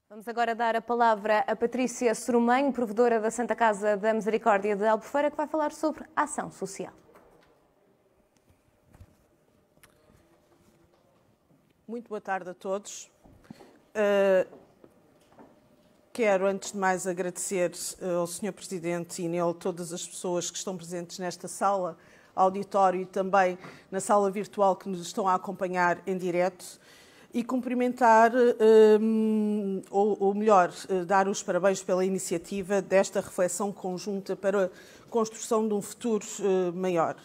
Vamos agora dar a palavra a Patrícia Soromenho, provedora da Santa Casa da Misericórdia de Albufeira, que vai falar sobre ação social. Muito boa tarde a todos. Quero, antes de mais, agradecer ao Sr. Presidente e nele todas as pessoas que estão presentes nesta sala, auditório e também na sala virtual que nos estão a acompanhar em direto e cumprimentar, ou melhor, dar os parabéns pela iniciativa desta reflexão conjunta para a construção de um futuro maior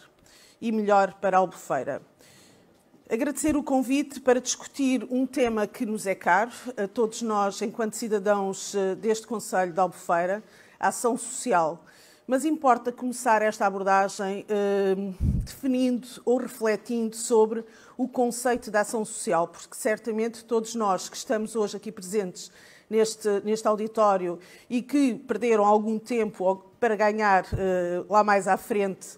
e melhor para a Albufeira. Agradecer o convite para discutir um tema que nos é caro, a todos nós, enquanto cidadãos deste Concelho de Albufeira, a ação social. Mas importa começar esta abordagem definindo ou refletindo sobre o conceito da ação social, porque certamente todos nós que estamos hoje aqui presentes neste auditório e que perderam algum tempo para ganhar lá mais à frente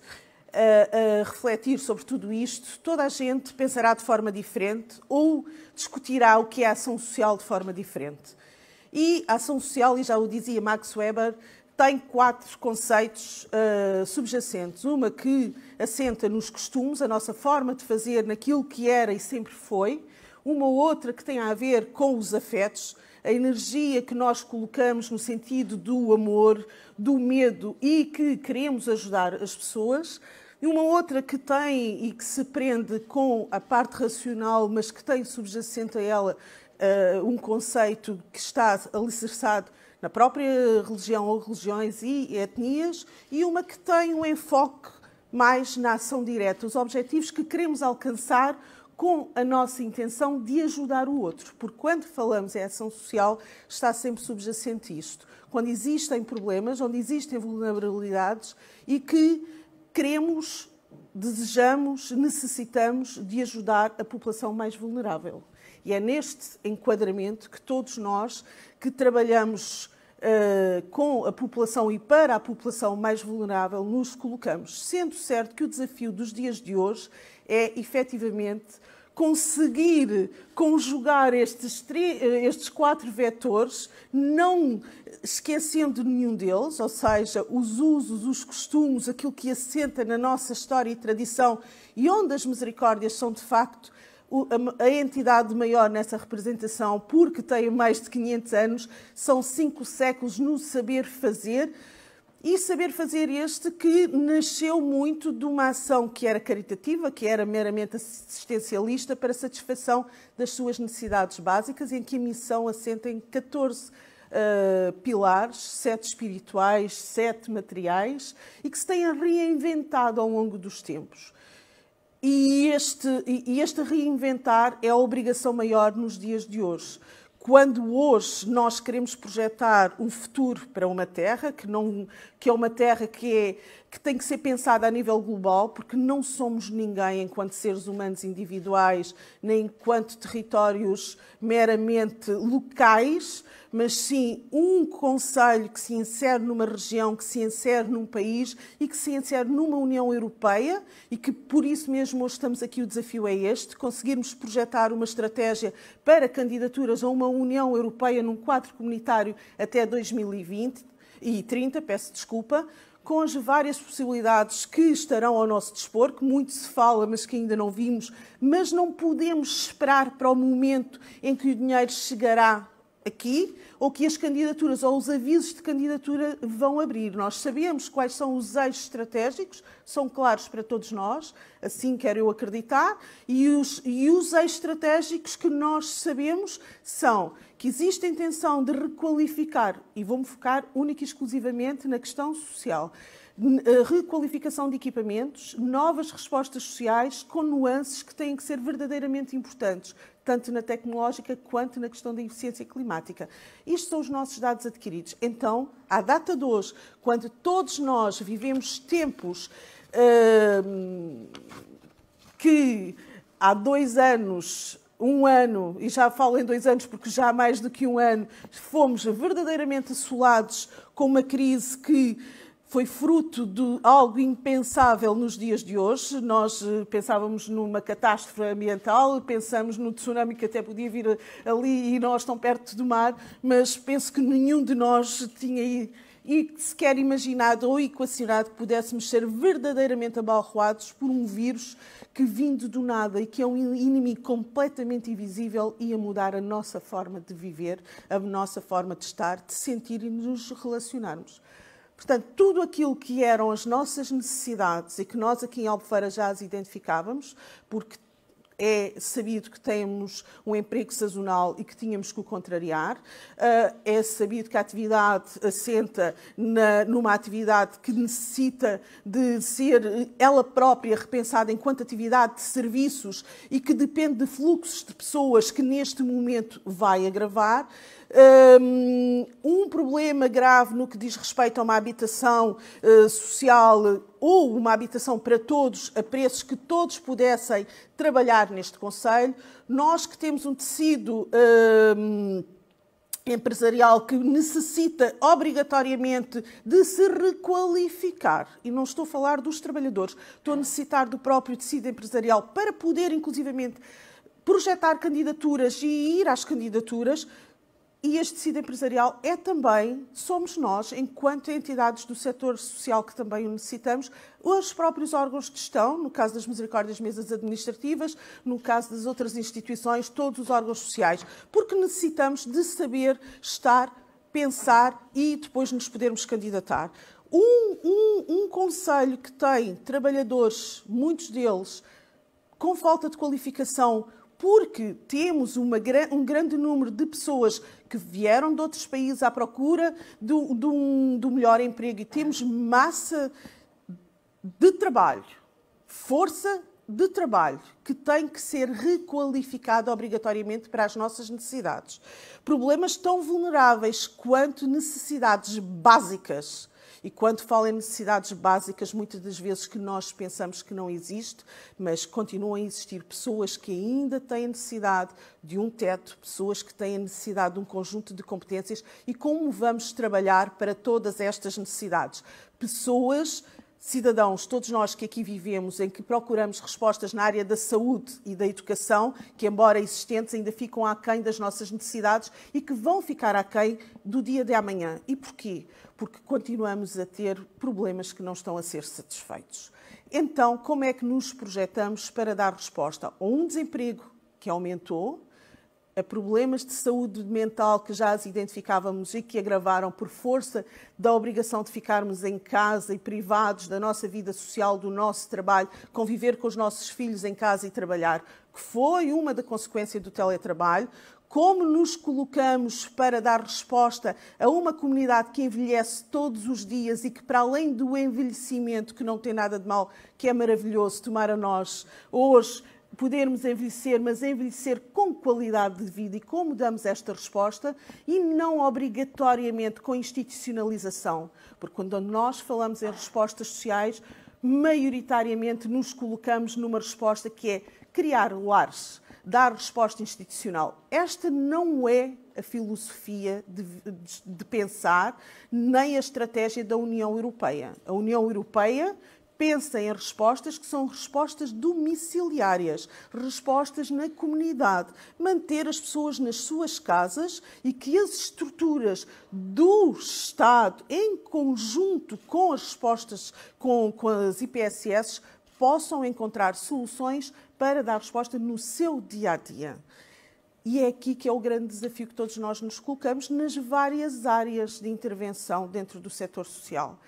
a refletir sobre tudo isto, toda a gente pensará de forma diferente ou discutirá o que é a ação social de forma diferente. E a ação social, e já o dizia Max Weber, tem 4 conceitos subjacentes. Uma que assenta nos costumes, a nossa forma de fazer naquilo que era e sempre foi. Uma outra que tem a ver com os afetos, a energia que nós colocamos no sentido do amor, do medo e que queremos ajudar as pessoas. E uma outra que tem e que se prende com a parte racional, mas que tem subjacente a ela um conceito que está alicerçado na própria religião ou religiões e etnias, e uma que tem um enfoque mais na ação direta, os objetivos que queremos alcançar com a nossa intenção de ajudar o outro. Porque quando falamos em ação social, está sempre subjacente isto. Quando existem problemas, onde existem vulnerabilidades e que queremos, desejamos, necessitamos de ajudar a população mais vulnerável. E é neste enquadramento que todos nós que trabalhamos com a população e para a população mais vulnerável nos colocamos. Sendo certo que o desafio dos dias de hoje é, efetivamente, conseguir conjugar estes 4 vetores, não esquecendo nenhum deles, ou seja, os usos, os costumes, aquilo que assenta na nossa história e tradição e onde as misericórdias são, de facto, a entidade maior nessa representação, porque tem mais de 500 anos, são 5 séculos no saber fazer, e saber fazer este que nasceu muito de uma ação que era caritativa, que era meramente assistencialista para satisfação das suas necessidades básicas, em que a missão assenta em 14 pilares, 7 espirituais, 7 materiais, e que se têm reinventado ao longo dos tempos. E este reinventar é a obrigação maior nos dias de hoje. Quando hoje nós queremos projetar um futuro para uma terra, que é uma terra que tem que ser pensada a nível global, porque não somos ninguém enquanto seres humanos individuais, nem enquanto territórios meramente locais, mas sim um concelho que se insere numa região, que se insere num país e que se insere numa União Europeia, e que por isso mesmo hoje estamos aqui, o desafio é este, conseguirmos projetar uma estratégia para candidaturas a uma União Europeia num quadro comunitário até 2020 e 30, peço desculpa, com as várias possibilidades que estarão ao nosso dispor, que muito se fala, mas que ainda não vimos, mas não podemos esperar para o momento em que o dinheiro chegará aqui, ou que as candidaturas ou os avisos de candidatura vão abrir. Nós sabemos quais são os eixos estratégicos, são claros para todos nós, assim quero eu acreditar, e os eixos estratégicos que nós sabemos são que existe a intenção de requalificar, e vou-me focar única e exclusivamente na questão social, a requalificação de equipamentos, novas respostas sociais com nuances que têm que ser verdadeiramente importantes, tanto na tecnológica quanto na questão da eficiência climática. Isto são os nossos dados adquiridos. Então, à data de hoje, quando todos nós vivemos tempos que há 2 anos, 1 ano, e já falo em 2 anos porque já há mais do que 1 ano, fomos verdadeiramente assolados com uma crise que foi fruto de algo impensável nos dias de hoje. Nós pensávamos numa catástrofe ambiental, pensamos no tsunami que até podia vir ali e nós tão perto do mar, mas penso que nenhum de nós tinha sequer imaginado ou equacionado que pudéssemos ser verdadeiramente abalroados por um vírus que, vindo do nada e que é um inimigo completamente invisível, ia mudar a nossa forma de viver, a nossa forma de estar, de sentir e de nos relacionarmos. Portanto, tudo aquilo que eram as nossas necessidades e que nós aqui em Albufeira já as identificávamos, porque é sabido que temos um emprego sazonal e que tínhamos que o contrariar. É sabido que a atividade assenta numa atividade que necessita de ser ela própria repensada enquanto atividade de serviços e que depende de fluxos de pessoas que neste momento vai agravar. Um problema grave no que diz respeito a uma habitação social ou uma habitação para todos, a preços que todos pudessem trabalhar neste concelho. Nós que temos um tecido empresarial que necessita obrigatoriamente de se requalificar, e não estou a falar dos trabalhadores, estou a necessitar do próprio tecido empresarial para poder, inclusivamente, projetar candidaturas e ir às candidaturas. E este tecido empresarial é também, somos nós, enquanto entidades do setor social que também o necessitamos, os próprios órgãos de gestão, no caso das Misericórdias Mesas Administrativas, no caso das outras instituições, todos os órgãos sociais, porque necessitamos de saber estar, pensar e depois nos podermos candidatar. Um concelho que tem trabalhadores, muitos deles, com falta de qualificação, porque temos um grande número de pessoas que vieram de outros países à procura do melhor emprego e temos massa de trabalho, força de trabalho, que tem que ser requalificada obrigatoriamente para as nossas necessidades. Problemas tão vulneráveis quanto necessidades básicas. E quando falo em necessidades básicas, muitas das vezes que nós pensamos que não existe, mas continuam a existir pessoas que ainda têm necessidade de um teto, pessoas que têm necessidade de um conjunto de competências e como vamos trabalhar para todas estas necessidades. Pessoas, cidadãos, todos nós que aqui vivemos, em que procuramos respostas na área da saúde e da educação, que embora existentes ainda ficam aquém das nossas necessidades e que vão ficar aquém do dia de amanhã. E porquê? Porque continuamos a ter problemas que não estão a ser satisfeitos. Então, como é que nos projetamos para dar resposta a um desemprego que aumentou, a problemas de saúde mental que já as identificávamos e que agravaram por força da obrigação de ficarmos em casa e privados da nossa vida social, do nosso trabalho, conviver com os nossos filhos em casa e trabalhar, que foi uma da consequência do teletrabalho, como nos colocamos para dar resposta a uma comunidade que envelhece todos os dias e que, para além do envelhecimento, que não tem nada de mal, que é maravilhoso, tomar a nós hoje podermos envelhecer, mas envelhecer com qualidade de vida, e como damos esta resposta, e não obrigatoriamente com institucionalização, porque quando nós falamos em respostas sociais, maioritariamente nos colocamos numa resposta que é criar lares, dar resposta institucional. Esta não é a filosofia de pensar, nem a estratégia da União Europeia. A União Europeia pensa em respostas que são respostas domiciliárias, respostas na comunidade, manter as pessoas nas suas casas e que as estruturas do Estado, em conjunto com as respostas, com as IPSS, possam encontrar soluções para dar resposta no seu dia-a-dia. E é aqui que é o grande desafio que todos nós nos colocamos nas várias áreas de intervenção dentro do setor social,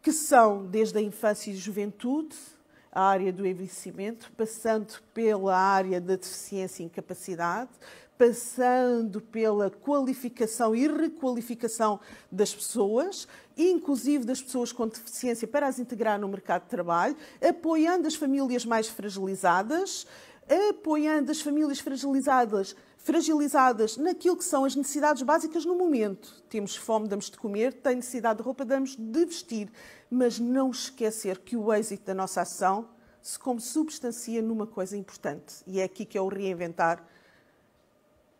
que são desde a infância e juventude, a área do envelhecimento, passando pela área da deficiência e incapacidade, passando pela qualificação e requalificação das pessoas, inclusive das pessoas com deficiência, para as integrar no mercado de trabalho, apoiando as famílias mais fragilizadas, fragilizadas naquilo que são as necessidades básicas no momento. Temos fome, damos de comer, tem necessidade de roupa, damos de vestir. Mas não esquecer que o êxito da nossa ação se consubstancia numa coisa importante. E é aqui que é o reinventar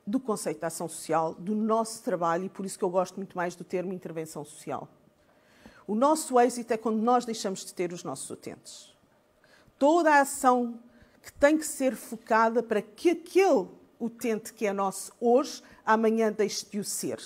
do conceito de ação social, do nosso trabalho, e por isso que eu gosto muito mais do termo intervenção social. O nosso êxito é quando nós deixamos de ter os nossos utentes. Toda a ação que tem que ser focada para que aquele utente que é nosso hoje, amanhã deixe de o ser.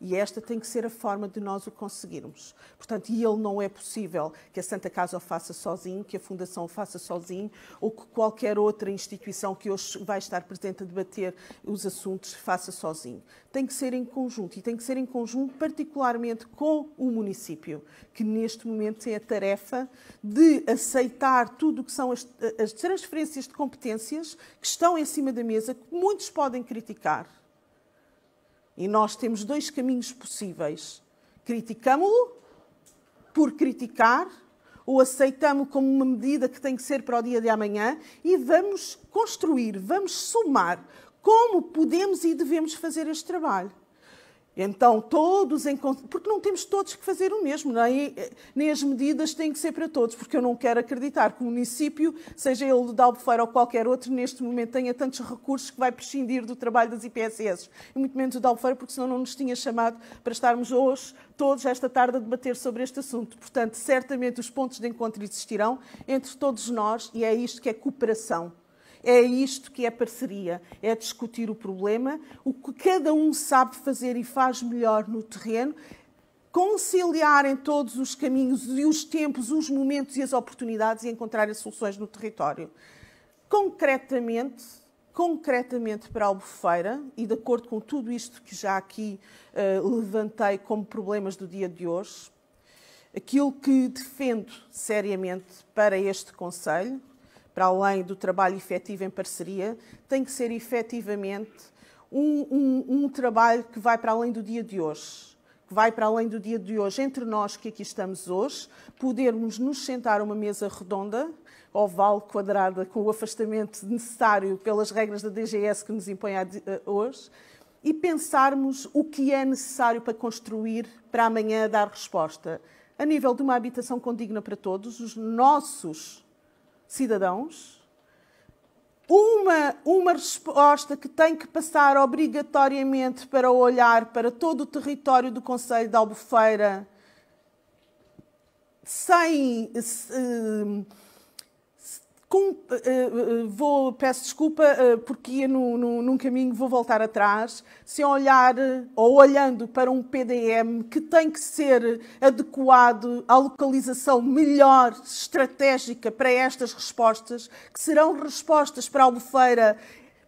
E esta tem que ser a forma de nós o conseguirmos. Portanto, e ele não é possível que a Santa Casa o faça sozinho, que a Fundação o faça sozinho, ou que qualquer outra instituição que hoje vai estar presente a debater os assuntos faça sozinho. Tem que ser em conjunto, e tem que ser em conjunto particularmente com o município, que neste momento tem a tarefa de aceitar tudo o que são as transferências de competências que estão em cima da mesa, que muitos podem criticar. E nós temos dois caminhos possíveis. Criticamo-lo por criticar ou aceitamo-lo como uma medida que tem que ser para o dia de amanhã e vamos construir, vamos somar como podemos e devemos fazer este trabalho. Então, todos em... Porque não temos todos que fazer o mesmo, nem as medidas têm que ser para todos, porque eu não quero acreditar que o município, seja ele de Albufeira ou qualquer outro, neste momento tenha tantos recursos que vai prescindir do trabalho das IPSS. E muito menos o de Albufeira, porque senão não nos tinha chamado para estarmos hoje, todos, esta tarde, a debater sobre este assunto. Portanto, certamente os pontos de encontro existirão entre todos nós e é isto que é cooperação. É isto que é parceria, é discutir o problema, o que cada um sabe fazer e faz melhor no terreno, conciliar em todos os caminhos e os tempos, os momentos e as oportunidades e encontrar as soluções no território. Concretamente para Albufeira, e de acordo com tudo isto que já aqui levantei como problemas do dia de hoje, aquilo que defendo seriamente para este Conselho, para além do trabalho efetivo em parceria, tem que ser efetivamente um trabalho que vai para além do dia de hoje. Que vai para além do dia de hoje, entre nós que aqui estamos hoje, podermos nos sentar a uma mesa redonda, oval, quadrada, com o afastamento necessário pelas regras da DGS que nos impõe hoje, e pensarmos o que é necessário para construir para amanhã dar resposta. A nível de uma habitação condigna para todos, os nossos cidadãos, uma resposta que tem que passar obrigatoriamente para olhar para todo o território do Concelho de Albufeira peço desculpa porque ia num caminho, vou voltar atrás, sem olhar ou olhando para um PDM que tem que ser adequado à localização melhor, estratégica para estas respostas, que serão respostas para Albufeira,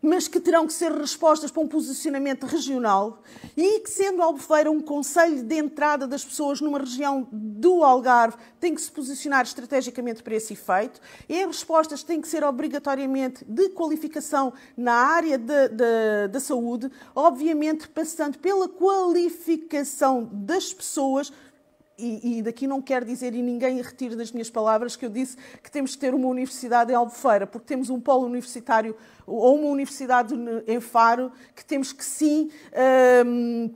mas que terão que ser respostas para um posicionamento regional e que, sendo Albufeira um concelho de entrada das pessoas numa região do Algarve, tem que se posicionar estrategicamente para esse efeito. E as respostas têm que ser obrigatoriamente de qualificação na área da saúde, obviamente passando pela qualificação das pessoas. E daqui não quero dizer, e ninguém retire das minhas palavras, que eu disse que temos que ter uma universidade em Albufeira, porque temos um polo universitário ou uma universidade em Faro, que temos que sim,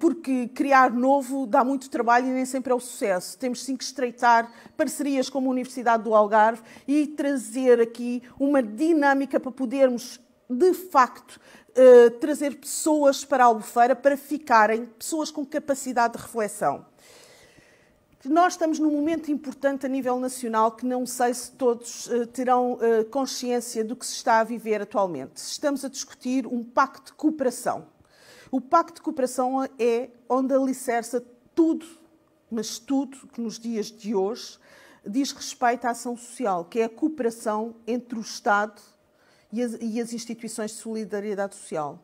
porque criar novo dá muito trabalho e nem sempre é o sucesso. Temos sim que estreitar parcerias com a Universidade do Algarve e trazer aqui uma dinâmica para podermos, de facto, trazer pessoas para Albufeira para ficarem pessoas com capacidade de reflexão. Nós estamos num momento importante a nível nacional que não sei se todos terão consciência do que se está a viver atualmente. Estamos a discutir um pacto de cooperação. O pacto de cooperação é onde alicerça tudo, mas tudo que nos dias de hoje diz respeito à ação social, que é a cooperação entre o Estado e as instituições de solidariedade social.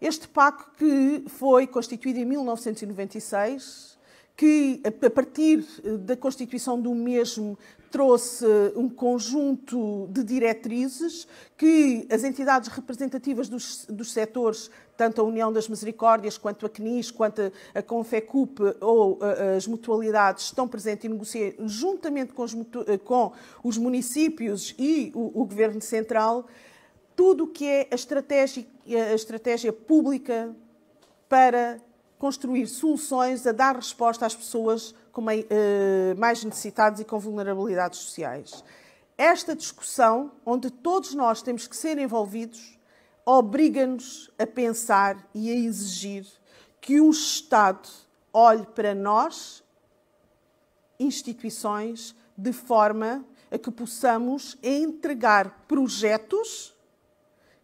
Este pacto que foi constituído em 1996... que, a partir da constituição do mesmo, trouxe um conjunto de diretrizes que as entidades representativas dos setores, tanto a União das Misericórdias, quanto a CNIS, quanto a Confecup ou as mutualidades, estão presentes e negociam juntamente com os municípios e o Governo Central, tudo o que é a estratégia pública para construir soluções a dar resposta às pessoas com mais necessitadas e com vulnerabilidades sociais. Esta discussão, onde todos nós temos que ser envolvidos, obriga-nos a pensar e a exigir que o Estado olhe para nós instituições de forma a que possamos entregar projetos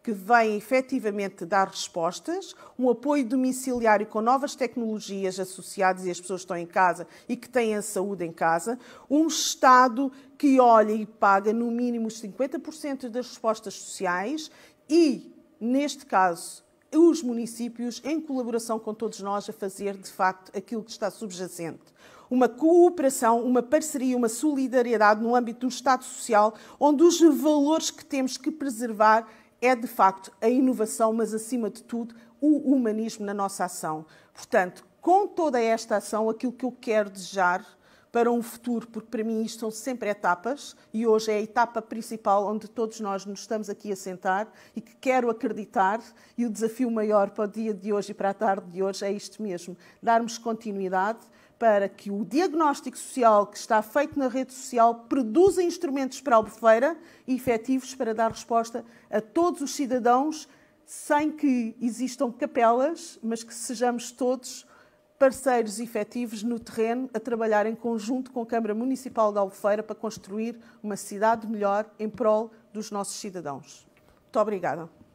que vêm efetivamente dar respostas, um apoio domiciliário com novas tecnologias associadas e as pessoas estão em casa e que têm a saúde em casa, um Estado que olha e paga no mínimo os 50% das respostas sociais e, neste caso, os municípios, em colaboração com todos nós, a fazer, de facto, aquilo que está subjacente. Uma cooperação, uma parceria, uma solidariedade no âmbito do Estado Social, onde os valores que temos que preservar é, de facto, a inovação, mas, acima de tudo, o humanismo na nossa ação. Portanto, com toda esta ação, aquilo que eu quero desejar para um futuro, porque para mim isto são sempre etapas, e hoje é a etapa principal onde todos nós nos estamos aqui a sentar e que quero acreditar, e o desafio maior para o dia de hoje e para a tarde de hoje é isto mesmo, darmos continuidade para que o diagnóstico social que está feito na rede social produza instrumentos para a Albufeira e efetivos para dar resposta a todos os cidadãos, sem que existam capelas, mas que sejamos todos parceiros efetivos no terreno a trabalhar em conjunto com a Câmara Municipal de Albufeira para construir uma cidade melhor em prol dos nossos cidadãos. Muito obrigada.